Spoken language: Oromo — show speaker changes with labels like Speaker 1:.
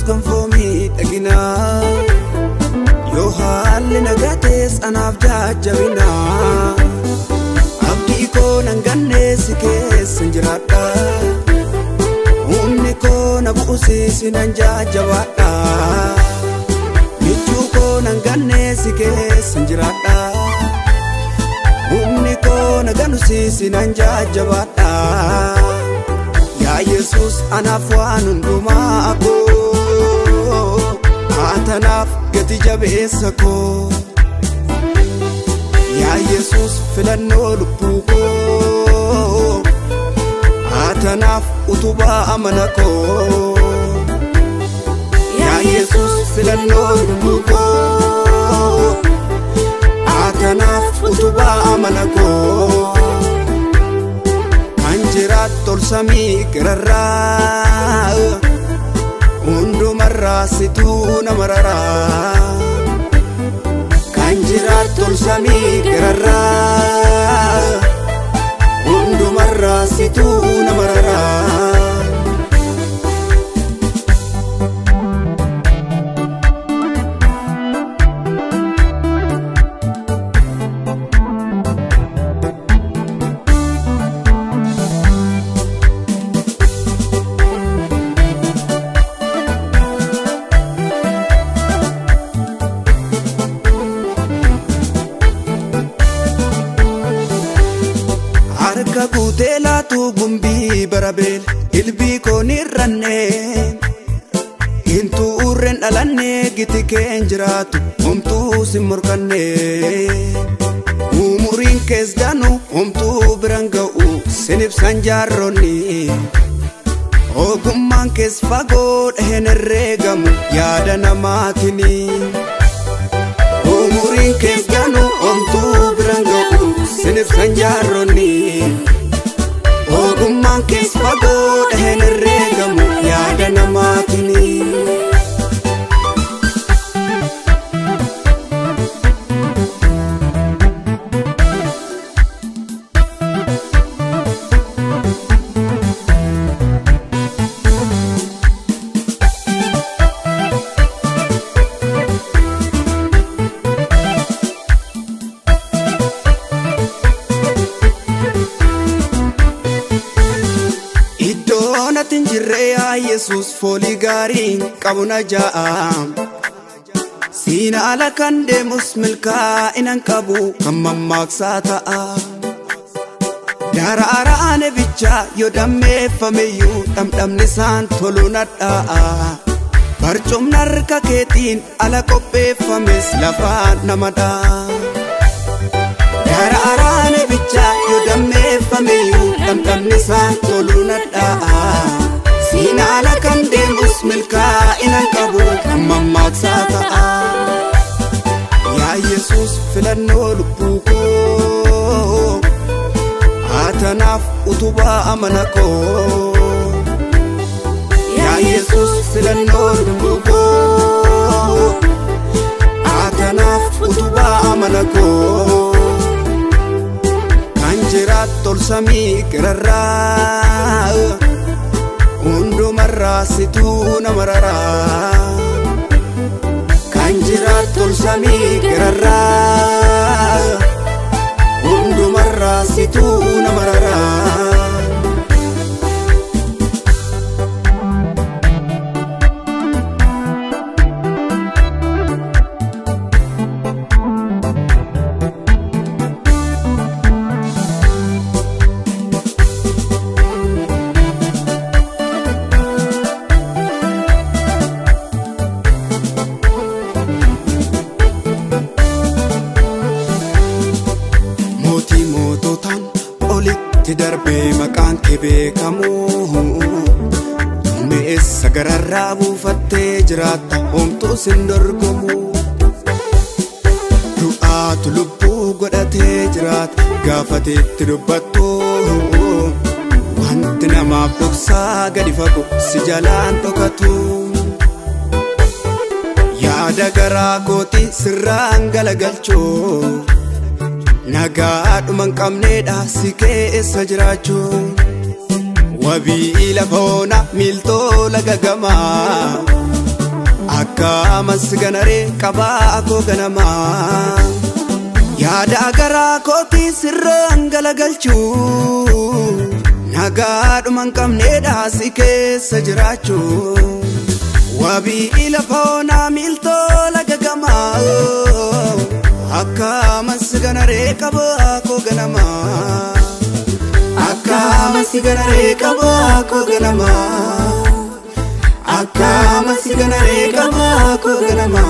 Speaker 1: kan foomii dhaginaa yoo haalli nagatees anaaf jajjabina abdii koo nan gannee si keessa jiraadha humni koo na bu'usiisi nan jajjabaadha michuu koo nan gannee si keessa jiraadha humni koo na ganusiisi nan jajjabaadha yaa Yesuus anaaf waan hundumaa koo atanaaf gati jabeessa koo yaa Yesuus filannoo lubbuu koo atanaaf utubaa amana koo yaa Yesuus filannoo lubbuu koo atanaaf utubaa amana koo Anjirat tol samii gararraa hundumarraa situ namararaa Anjirat tol samii gararraa hundumarraa situ namararaa Harka kuteela tu gumbii barabeel ilbii koonii rannee intu urren dhalannee giti keen jiraatu homtuu sin morkannee umuriin kees daanu homtuu biran ga'u sin ibsan jaarronni ogummaan kees fagoo dhaheen herreegamu yaada namaatini umuriin kees daanu homtuu biran ga'u sin ibsan jaarronni ogummaan kees fagoo dhaheen herreegamu yaada namaatini Idoonatin jirre yaa Yesuus foolii gaariin qabuna ja'am Siina ala kan deemus milkaa'inan qabu kan mammaaksaa ta'a Daraaraan bichaa yoo dammeeffameyyuu dhamdhamni isaan toluu nadha'a Barcumni harka keetiin ala qopheeffames lafaan nama dha'a Daraaraan bichaa yoo dammeeffameyyuu dhamdhamni isaan toluu nadha'a Siina ala kan deemus milkaa'inan qabu kan mammaaksaa ta'a Yaa Yesuus filannoo lubbuu koo atanaaf utubaa amana koo Yaa Yesuus filannoo lubbuu koo atanaaf utubaa amana koo Anjirat tol samii gararraa hundumarraa situ namararaa Anjirat tol samii gararraa hundumarraa situ namararaa Darbee maqaan kee beekamu meessa gararraa buufattee jiraatta homtuu sin dorgomu du'aatu lubbuu godhatee jiraata gaafateetti dubbattu wanti namaaf dhoksaa gadi fagu si jalaan dhokatu yaada garaa kooti sirraan galagalchuu Nagaadhuman qabneedha si keessa jiraachuu wabii lafa ona miltoo laga gamaa masganare qaba ko ganama yaada garaa kooti sirraan galagalchu nagaadhuman qabneedha si keessa jiraachu wabii lafoona miltoo lagagama akka masganare qaba ko ganama akka masganare qaba ko ganama akka masganare qaba ko ganama